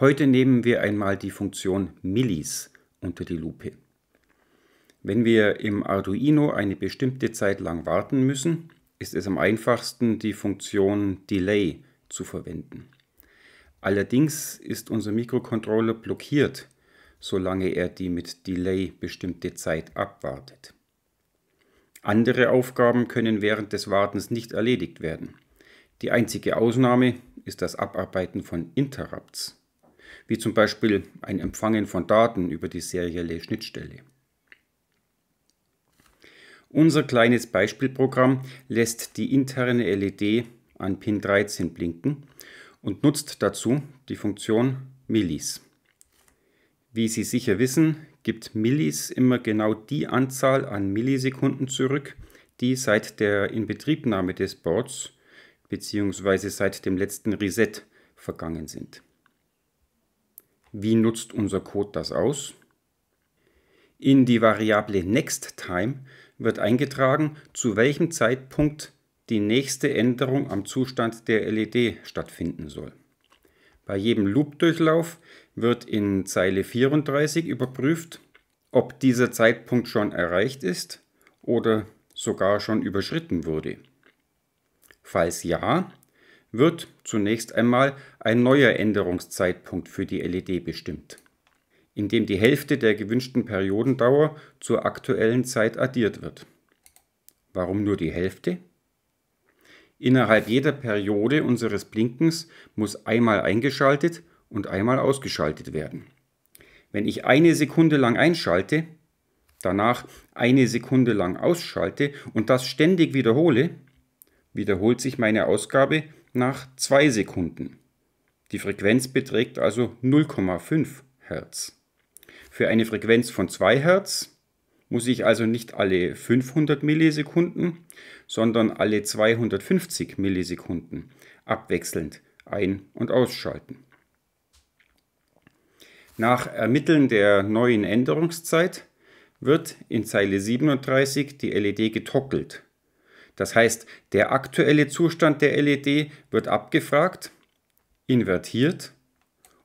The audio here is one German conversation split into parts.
Heute nehmen wir einmal die Funktion Millis unter die Lupe. Wenn wir im Arduino eine bestimmte Zeit lang warten müssen, ist es am einfachsten, die Funktion Delay zu verwenden. Allerdings ist unser Mikrocontroller blockiert, solange er die mit Delay bestimmte Zeit abwartet. Andere Aufgaben können während des Wartens nicht erledigt werden. Die einzige Ausnahme ist das Abarbeiten von Interrupts, wie zum Beispiel ein Empfangen von Daten über die serielle Schnittstelle. Unser kleines Beispielprogramm lässt die interne LED an Pin 13 blinken und nutzt dazu die Funktion Millis. Wie Sie sicher wissen, gibt Millis immer genau die Anzahl an Millisekunden zurück, die seit der Inbetriebnahme des Boards bzw. seit dem letzten Reset vergangen sind. Wie nutzt unser Code das aus? In die Variable NextTime wird eingetragen, zu welchem Zeitpunkt die nächste Änderung am Zustand der LED stattfinden soll. Bei jedem Loop-Durchlauf wird in Zeile 34 überprüft, ob dieser Zeitpunkt schon erreicht ist oder sogar schon überschritten wurde. Falls ja, wird zunächst einmal ein neuer Änderungszeitpunkt für die LED bestimmt, indem die Hälfte der gewünschten Periodendauer zur aktuellen Zeit addiert wird. Warum nur die Hälfte? Innerhalb jeder Periode unseres Blinkens muss einmal eingeschaltet und einmal ausgeschaltet werden. Wenn ich eine Sekunde lang einschalte, danach eine Sekunde lang ausschalte und das ständig wiederhole, wiederholt sich meine Ausgabe nach 2 Sekunden. Die Frequenz beträgt also 0,5 Hertz. Für eine Frequenz von 2 Hertz muss ich also nicht alle 500 Millisekunden, sondern alle 250 Millisekunden abwechselnd ein- und ausschalten. Nach Ermitteln der neuen Änderungszeit wird in Zeile 37 die LED getoggelt. Das heißt, der aktuelle Zustand der LED wird abgefragt, invertiert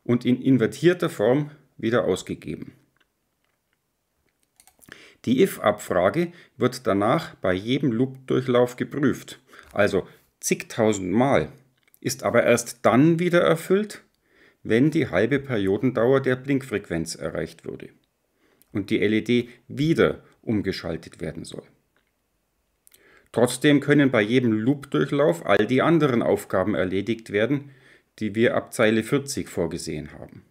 und in invertierter Form wieder ausgegeben. Die if-Abfrage wird danach bei jedem Loop-Durchlauf geprüft, also zigtausend Mal, ist aber erst dann wieder erfüllt, wenn die halbe Periodendauer der Blinkfrequenz erreicht wurde und die LED wieder umgeschaltet werden soll. Trotzdem können bei jedem Loop-Durchlauf all die anderen Aufgaben erledigt werden, die wir ab Zeile 40 vorgesehen haben.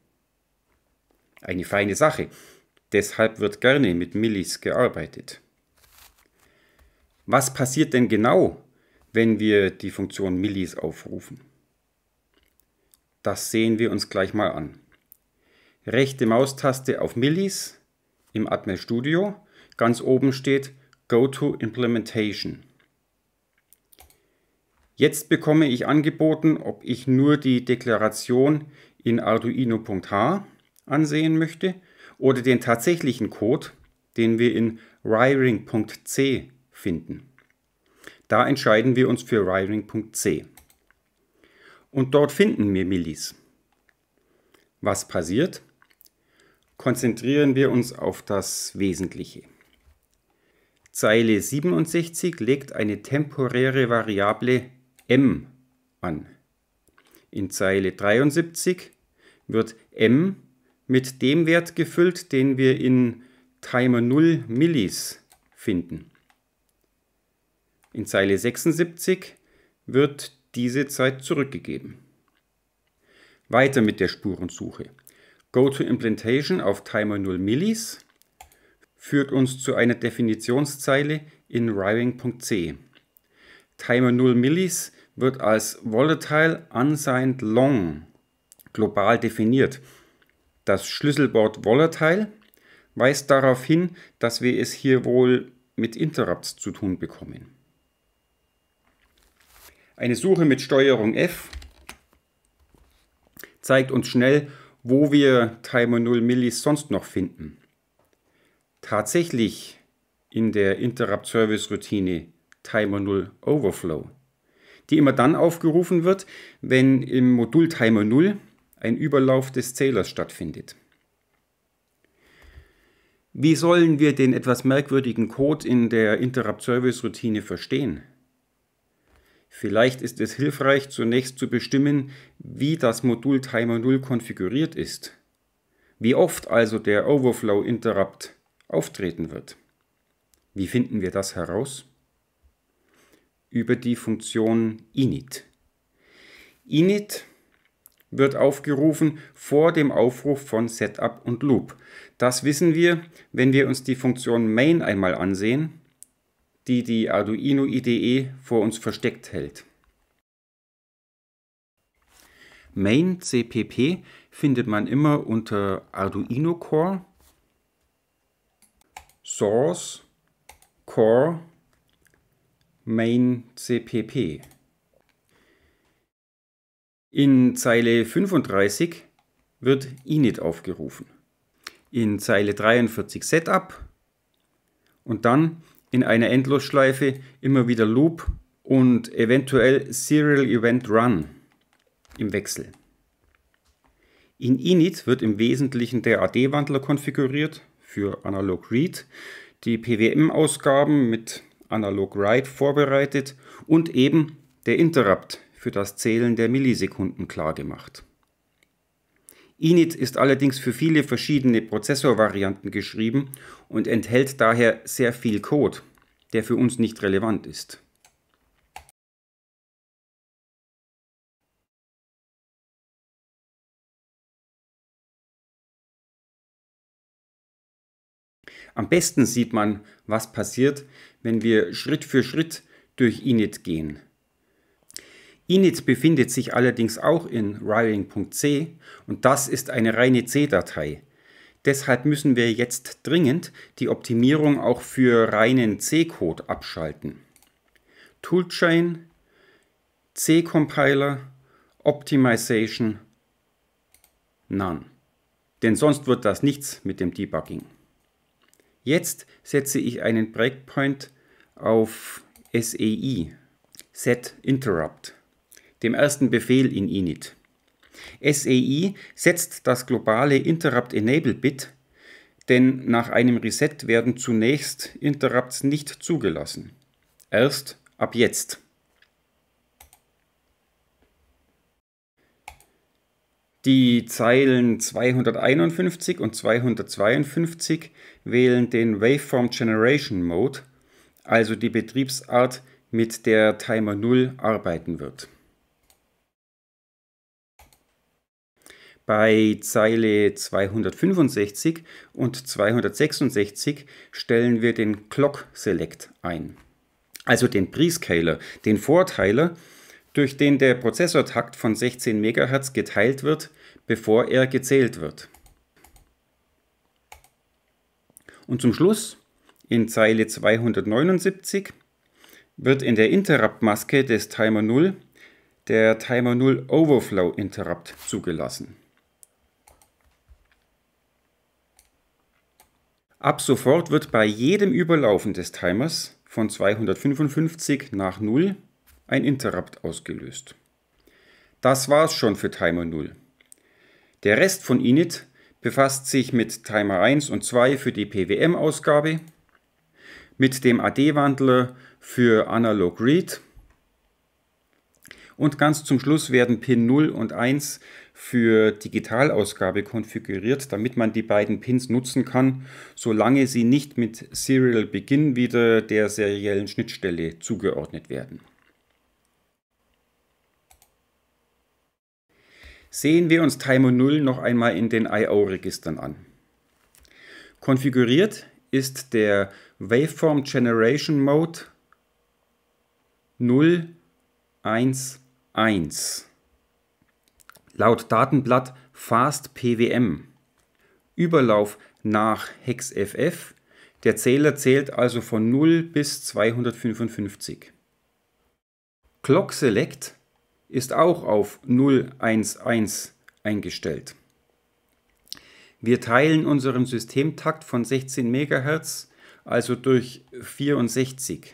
Eine feine Sache. Deshalb wird gerne mit Millis gearbeitet. Was passiert denn genau, wenn wir die Funktion Millis aufrufen? Das sehen wir uns gleich mal an. Rechte Maustaste auf Millis im Atmel Studio, ganz oben steht Go to Implementation. Jetzt bekomme ich angeboten, ob ich nur die Deklaration in Arduino.h ansehen möchte oder den tatsächlichen Code, den wir in wiring.c finden. Da entscheiden wir uns für wiring.c. Und dort finden wir Millis. Was passiert? Konzentrieren wir uns auf das Wesentliche. Zeile 67 legt eine temporäre Variable m an. In Zeile 73 wird m mit dem Wert gefüllt, den wir in Timer 0 Millis finden. In Zeile 76 wird diese Zeit zurückgegeben. Weiter mit der Spurensuche. Go to Implementation auf Timer 0 Millis führt uns zu einer Definitionszeile in wiring.c. Timer 0 Millis wird als Volatile Unsigned Long global definiert. Das Schlüsselwort Volatile weist darauf hin, dass wir es hier wohl mit Interrupts zu tun bekommen. Eine Suche mit Steuerung F zeigt uns schnell, wo wir Timer 0 Millis sonst noch finden. Tatsächlich in der Interrupt Service Routine Timer 0 Overflow, die immer dann aufgerufen wird, wenn im Modul Timer 0 ein Überlauf des Zählers stattfindet. Wie sollen wir den etwas merkwürdigen Code in der Interrupt-Service-Routine verstehen? Vielleicht ist es hilfreich, zunächst zu bestimmen, wie das Modul Timer 0 konfiguriert ist, wie oft also der Overflow-Interrupt auftreten wird. Wie finden wir das heraus? Über die Funktion init. Init wird aufgerufen vor dem Aufruf von Setup und Loop. Das wissen wir, wenn wir uns die Funktion main einmal ansehen, die die Arduino IDE vor uns versteckt hält. Main CPP findet man immer unter Arduino Core, Source, Core, Main CPP. In Zeile 35 wird init aufgerufen, in Zeile 43 Setup und dann in einer Endlosschleife immer wieder Loop und eventuell Serial Event Run im Wechsel. In init wird im Wesentlichen der AD-Wandler konfiguriert für Analog Read, die PWM-Ausgaben mit Analog Write vorbereitet und eben der Interrupt für das Zählen der Millisekunden klargemacht. Init ist allerdings für viele verschiedene Prozessorvarianten geschrieben und enthält daher sehr viel Code, der für uns nicht relevant ist. Am besten sieht man, was passiert, wenn wir Schritt für Schritt durch init gehen. Init befindet sich allerdings auch in wiring.c und das ist eine reine C-Datei. Deshalb müssen wir jetzt dringend die Optimierung auch für reinen C-Code abschalten. Toolchain, C-Compiler, Optimization, None. Denn sonst wird das nichts mit dem Debugging. Jetzt setze ich einen Breakpoint auf SEI, Set Interrupt, dem ersten Befehl in init. SEI setzt das globale Interrupt Enable Bit, denn nach einem Reset werden zunächst Interrupts nicht zugelassen. Erst ab jetzt. Die Zeilen 251 und 252 wählen den Waveform Generation Mode, also die Betriebsart, mit der Timer 0 arbeiten wird. Bei Zeile 265 und 266 stellen wir den Clock Select ein, also den Prescaler, den Vorteiler, durch den der Prozessortakt von 16 MHz geteilt wird, bevor er gezählt wird. Und zum Schluss, in Zeile 279, wird in der Interrupt-Maske des Timer 0 der Timer 0 Overflow Interrupt zugelassen. Ab sofort wird bei jedem Überlaufen des Timers von 255 nach 0 ein Interrupt ausgelöst. Das war's schon für Timer 0. Der Rest von init befasst sich mit Timer 1 und 2 für die PWM-Ausgabe, mit dem AD-Wandler für Analog Read und ganz zum Schluss werden Pin 0 und 1 für Digitalausgabe konfiguriert, damit man die beiden Pins nutzen kann, solange sie nicht mit Serial Begin wieder der seriellen Schnittstelle zugeordnet werden. Sehen wir uns Timer 0 noch einmal in den I/O-Registern an. Konfiguriert ist der Waveform Generation Mode 0, 1, 1. Laut Datenblatt Fast PWM. Überlauf nach HexFF. Der Zähler zählt also von 0 bis 255. Clock Select ist auch auf 011 eingestellt. Wir teilen unseren Systemtakt von 16 MHz also durch 64.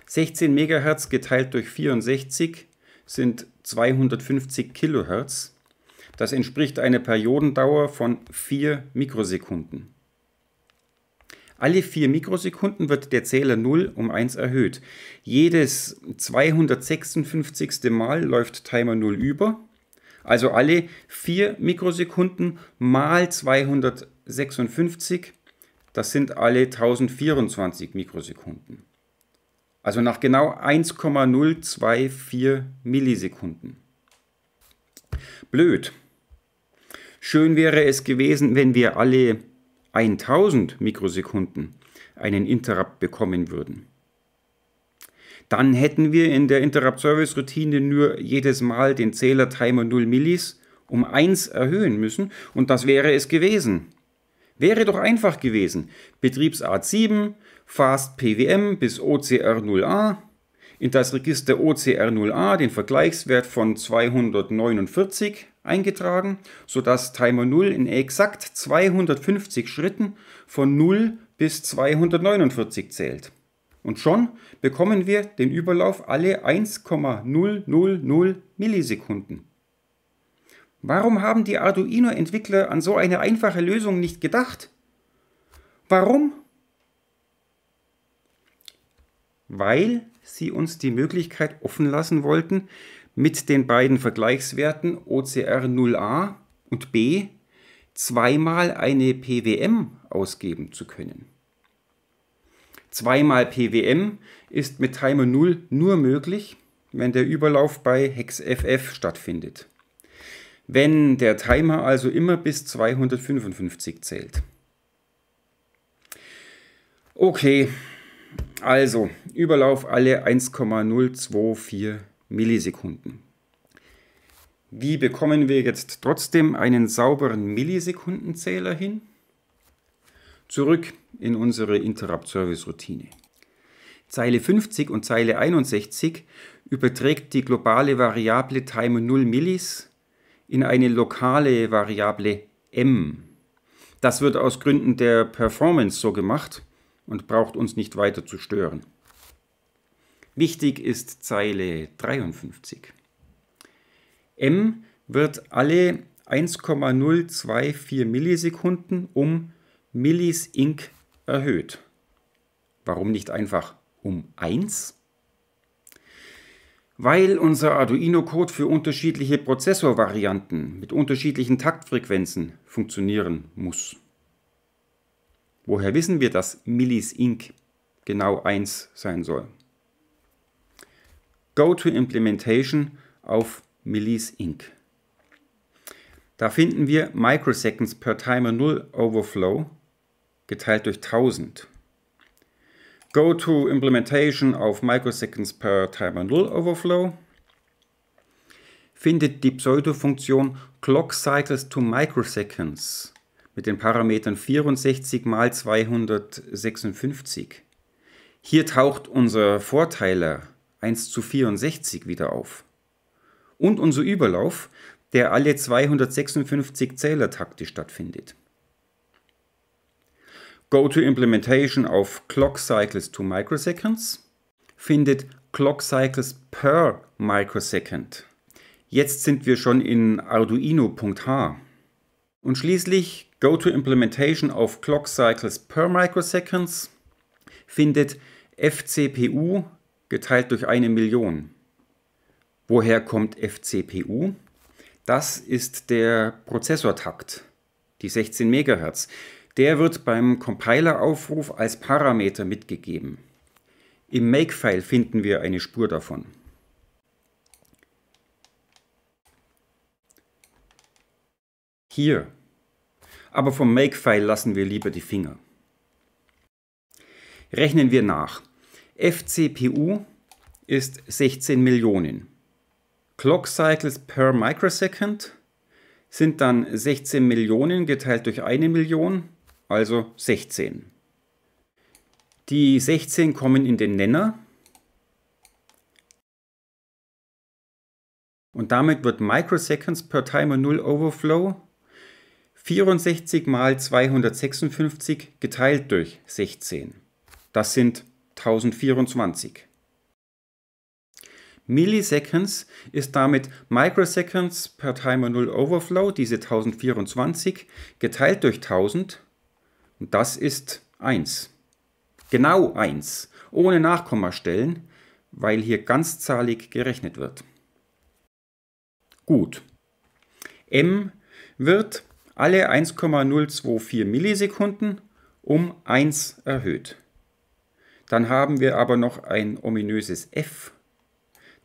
16 MHz geteilt durch 64 sind 250 Kilohertz. Das entspricht einer Periodendauer von 4 Mikrosekunden. Alle 4 Mikrosekunden wird der Zähler 0 um 1 erhöht. Jedes 256. Mal läuft Timer 0 über. Also alle 4 Mikrosekunden mal 256, das sind alle 1024 Mikrosekunden. Also nach genau 1,024 Millisekunden. Blöd. Schön wäre es gewesen, wenn wir alle 1000 Mikrosekunden einen Interrupt bekommen würden. Dann hätten wir in der Interrupt-Service-Routine nur jedes Mal den Zähler Timer 0 Millis um 1 erhöhen müssen und das wäre es gewesen. Wäre doch einfach gewesen. Betriebsart 7, Fast PWM bis OCR0A, in das Register OCR0A den Vergleichswert von 249 eingetragen, sodass Timer 0 in exakt 250 Schritten von 0 bis 249 zählt. Und schon bekommen wir den Überlauf alle 1,000 Millisekunden. Warum haben die Arduino-Entwickler an so eine einfache Lösung nicht gedacht? Warum? Weil sie uns die Möglichkeit offen lassen wollten, mit den beiden Vergleichswerten OCR0A und B zweimal eine PWM ausgeben zu können. Zweimal PWM ist mit Timer 0 nur möglich, wenn der Überlauf bei HexFF stattfindet. Wenn der Timer also immer bis 255 zählt. Okay, also Überlauf alle 1,024 Millisekunden. Wie bekommen wir jetzt trotzdem einen sauberen Millisekundenzähler hin? Zurück in unsere Interrupt-Service-Routine. Zeile 50 und Zeile 61 überträgt die globale Variable Timer 0 Millis in eine lokale Variable m. Das wird aus Gründen der Performance so gemacht und braucht uns nicht weiter zu stören. Wichtig ist Zeile 53. M wird alle 1,024 Millisekunden um Millis_Inc erhöht. Warum nicht einfach um 1? Weil unser Arduino-Code für unterschiedliche Prozessorvarianten mit unterschiedlichen Taktfrequenzen funktionieren muss. Woher wissen wir, dass Millis_Inc genau 1 sein soll? Go to Implementation auf Millis_Inc. Da finden wir Microseconds per Timer 0 Overflow geteilt durch 1000. Go to Implementation auf Microseconds per Timer 0 Overflow. Findet die Pseudofunktion Clock Cycles to Microseconds mit den Parametern 64 mal 256. Hier taucht unser Vorteiler 1:64 wieder auf. Und unser Überlauf, der alle 256 Zählertakte stattfindet. Go to Implementation auf Clock Cycles to Microseconds, findet Clock Cycles per Microsecond. Jetzt sind wir schon in Arduino.h. Und schließlich Go to Implementation auf Clock Cycles per Microseconds, findet FCPU geteilt durch 1 Million. Woher kommt FCPU? Das ist der Prozessortakt, die 16 MHz. Der wird beim Compileraufruf als Parameter mitgegeben. Im Makefile finden wir eine Spur davon. Hier. Aber vom Makefile lassen wir lieber die Finger. Rechnen wir nach. FCPU ist 16 Millionen. Clock Cycles per Microsecond sind dann 16 Millionen geteilt durch 1 Million, also 16. Die 16 kommen in den Nenner und damit wird Microseconds per Timer 0 Overflow 64 mal 256 geteilt durch 16. Das sind 1024. Milliseconds ist damit Microseconds per Timer 0 Overflow, diese 1024, geteilt durch 1000 und das ist 1. Genau 1, ohne Nachkommastellen, weil hier ganzzahlig gerechnet wird. Gut. M wird alle 1,024 Millisekunden um 1 erhöht. Dann haben wir aber noch ein ominöses F,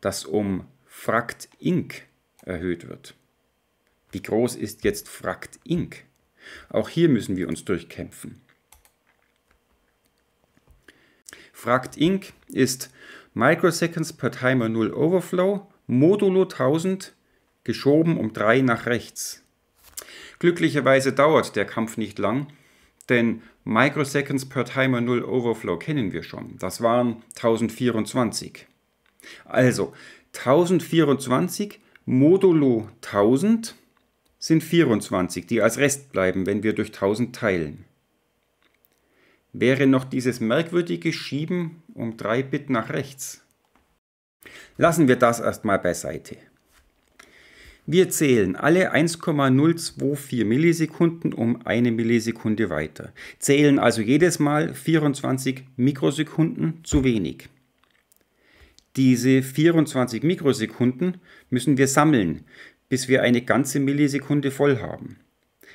das um Frakt Inc. erhöht wird. Wie groß ist jetzt Frakt Inc.? Auch hier müssen wir uns durchkämpfen. Frakt Inc. ist Microseconds per Timer 0 Overflow modulo 1000 geschoben um 3 nach rechts. Glücklicherweise dauert der Kampf nicht lang, denn Microseconds per Timer 0 Overflow kennen wir schon. Das waren 1024. Also 1024 modulo 1000 sind 24, die als Rest bleiben, wenn wir durch 1000 teilen. Wäre noch dieses merkwürdige Schieben um 3 Bit nach rechts. Lassen wir das erstmal beiseite. Wir zählen alle 1,024 Millisekunden um 1 Millisekunde weiter, zählen also jedes Mal 24 Mikrosekunden zu wenig. Diese 24 Mikrosekunden müssen wir sammeln, bis wir eine ganze Millisekunde voll haben.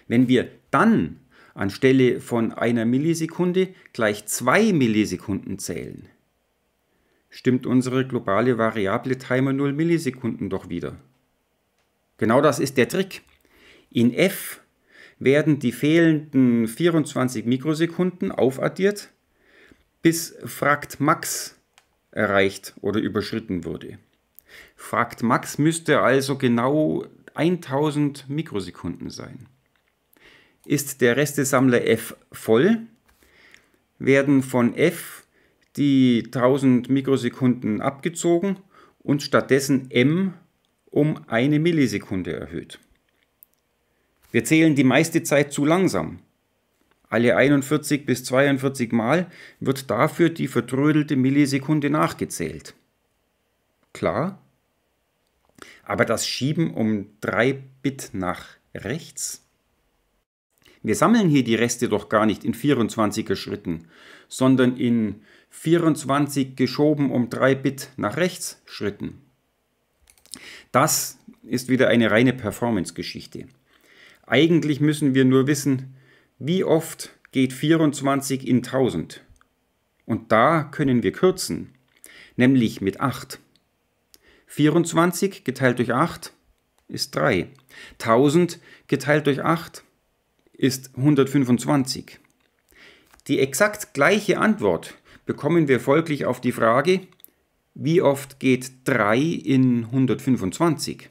Wenn wir dann anstelle von einer Millisekunde gleich 2 Millisekunden zählen, stimmt unsere globale Variable Timer 0 Millisekunden doch wieder. Genau das ist der Trick. In F werden die fehlenden 24 Mikrosekunden aufaddiert, bis Frakt Max erreicht oder überschritten wurde. Frakt Max müsste also genau 1000 Mikrosekunden sein. Ist der Restesammler F voll, werden von F die 1000 Mikrosekunden abgezogen und stattdessen M um 1 Millisekunde erhöht. Wir zählen die meiste Zeit zu langsam. Alle 41 bis 42 Mal wird dafür die vertrödelte Millisekunde nachgezählt. Klar? Aber das Schieben um 3 Bit nach rechts? Wir sammeln hier die Reste doch gar nicht in 24er Schritten, sondern in 24 geschoben um 3 Bit nach rechts Schritten. Das ist wieder eine reine Performance-Geschichte. Eigentlich müssen wir nur wissen, wie oft geht 24 in 1000. Und da können wir kürzen, nämlich mit 8. 24 geteilt durch 8 ist 3. 1000 geteilt durch 8 ist 125. Die exakt gleiche Antwort bekommen wir folglich auf die Frage, wie oft geht 3 in 125?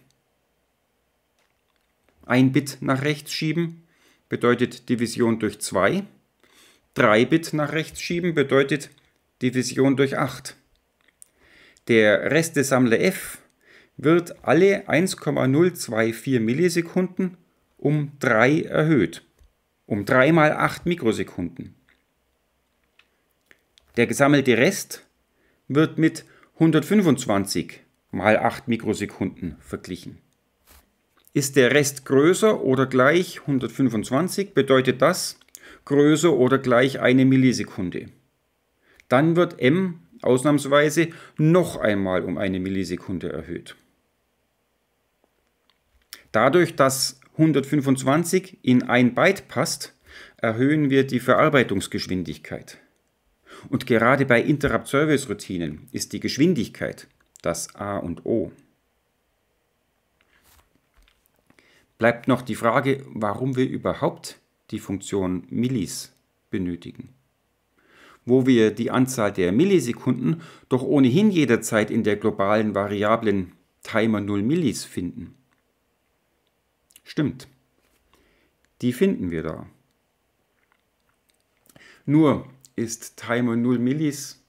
Ein Bit nach rechts schieben bedeutet Division durch 2. 3 Bit nach rechts schieben bedeutet Division durch 8. Der Restesammler F wird alle 1,024 Millisekunden um 3 erhöht. Um 3 mal 8 Mikrosekunden. Der gesammelte Rest wird mit 125 mal 8 Mikrosekunden verglichen. Ist der Rest größer oder gleich 125, bedeutet das größer oder gleich 1 Millisekunde. Dann wird M ausnahmsweise noch einmal um 1 Millisekunde erhöht. Dadurch, dass 125 in 1 Byte passt, erhöhen wir die Verarbeitungsgeschwindigkeit. Und gerade bei Interrupt-Service-Routinen ist die Geschwindigkeit das A und O. Bleibt noch die Frage, warum wir überhaupt die Funktion Millis benötigen. Wo wir die Anzahl der Millisekunden doch ohnehin jederzeit in der globalen Variablen Timer 0 Millis finden. Stimmt, die finden wir da. Nur ist Timer 0 Millis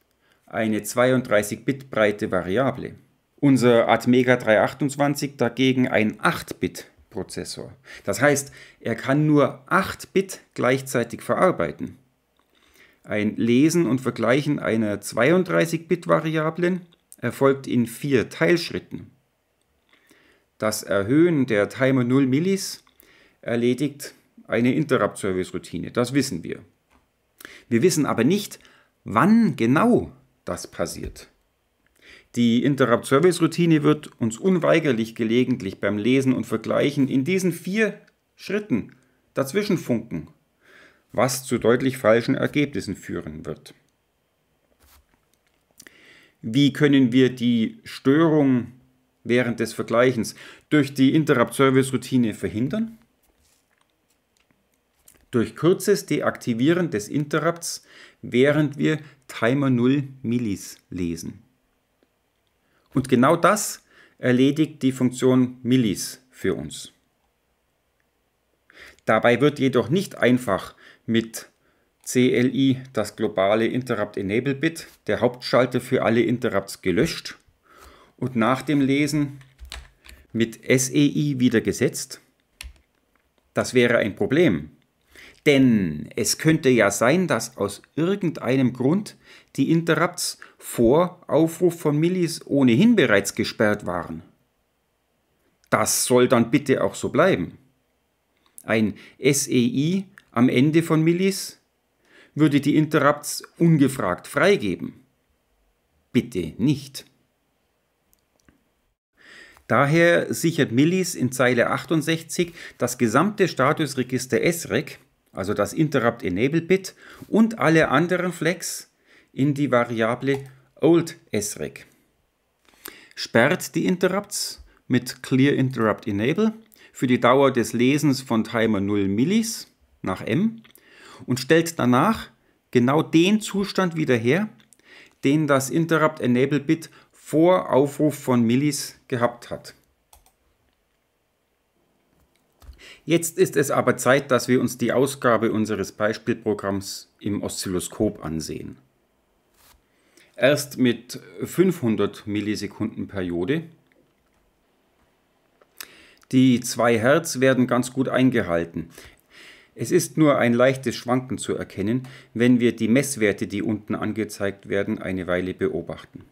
eine 32-Bit breite Variable. Unser Atmega 328 dagegen ein 8-Bit-Prozessor. Das heißt, er kann nur 8 Bit gleichzeitig verarbeiten. Ein Lesen und Vergleichen einer 32-Bit-Variablen erfolgt in 4 Teilschritten. Das Erhöhen der Timer 0 Millis erledigt eine Interrupt-Service-Routine, das wissen wir. Wir wissen aber nicht, wann genau das passiert. Die Interrupt-Service-Routine wird uns unweigerlich gelegentlich beim Lesen und Vergleichen in diesen 4 Schritten dazwischen funken, was zu deutlich falschen Ergebnissen führen wird. Wie können wir die Störung während des Vergleichens durch die Interrupt-Service-Routine verhindern? Durch kurzes Deaktivieren des Interrupts, während wir Timer 0 Millis lesen. Und genau das erledigt die Funktion Millis für uns. Dabei wird jedoch nicht einfach mit CLI, das globale Interrupt Enable Bit, der Hauptschalter für alle Interrupts, gelöscht und nach dem Lesen mit SEI wieder gesetzt. Das wäre ein Problem. Denn es könnte ja sein, dass aus irgendeinem Grund die Interrupts vor Aufruf von Millis ohnehin bereits gesperrt waren. Das soll dann bitte auch so bleiben. Ein SEI am Ende von Millis würde die Interrupts ungefragt freigeben. Bitte nicht. Daher sichert Millis in Zeile 68 das gesamte Statusregister SREC, also das Interrupt Enable Bit, und alle anderen Flags in die Variable Old SREC. Sperrt die Interrupts mit Clear Interrupt Enable für die Dauer des Lesens von Timer 0 Millis nach M und stellt danach genau den Zustand wieder her, den das Interrupt Enable Bit vor Aufruf von Millis gehabt hat. Jetzt ist es aber Zeit, dass wir uns die Ausgabe unseres Beispielprogramms im Oszilloskop ansehen. Erst mit 500 Millisekunden Periode. Die 2 Hertz werden ganz gut eingehalten. Es ist nur ein leichtes Schwanken zu erkennen, wenn wir die Messwerte, die unten angezeigt werden, eine Weile beobachten.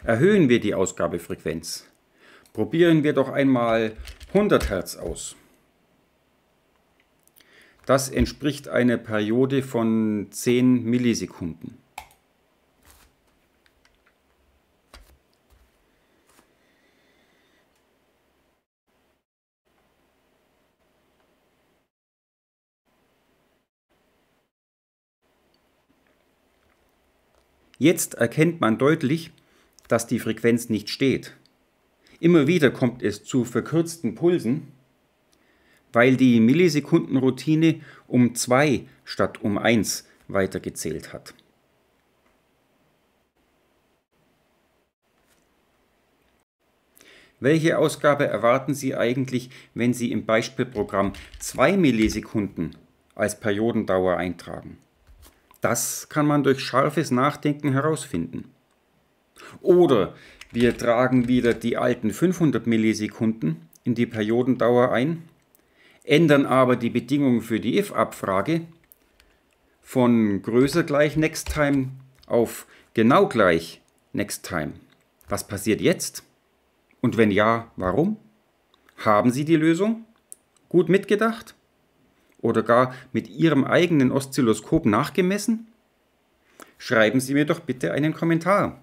Erhöhen wir die Ausgabefrequenz. Probieren wir doch einmal 100 Hertz aus. Das entspricht einer Periode von 10 Millisekunden. Jetzt erkennt man deutlich, dass die Frequenz nicht steht. Immer wieder kommt es zu verkürzten Pulsen, weil die Millisekundenroutine um 2 statt um 1 weitergezählt hat. Welche Ausgabe erwarten Sie eigentlich, wenn Sie im Beispielprogramm 2 Millisekunden als Periodendauer eintragen? Das kann man durch scharfes Nachdenken herausfinden. Oder wir tragen wieder die alten 500 Millisekunden in die Periodendauer ein, ändern aber die Bedingung für die if-Abfrage von größer gleich NextTime auf genau gleich NextTime. Was passiert jetzt? Und wenn ja, warum? Haben Sie die Lösung? Gut mitgedacht? Oder gar mit Ihrem eigenen Oszilloskop nachgemessen? Schreiben Sie mir doch bitte einen Kommentar.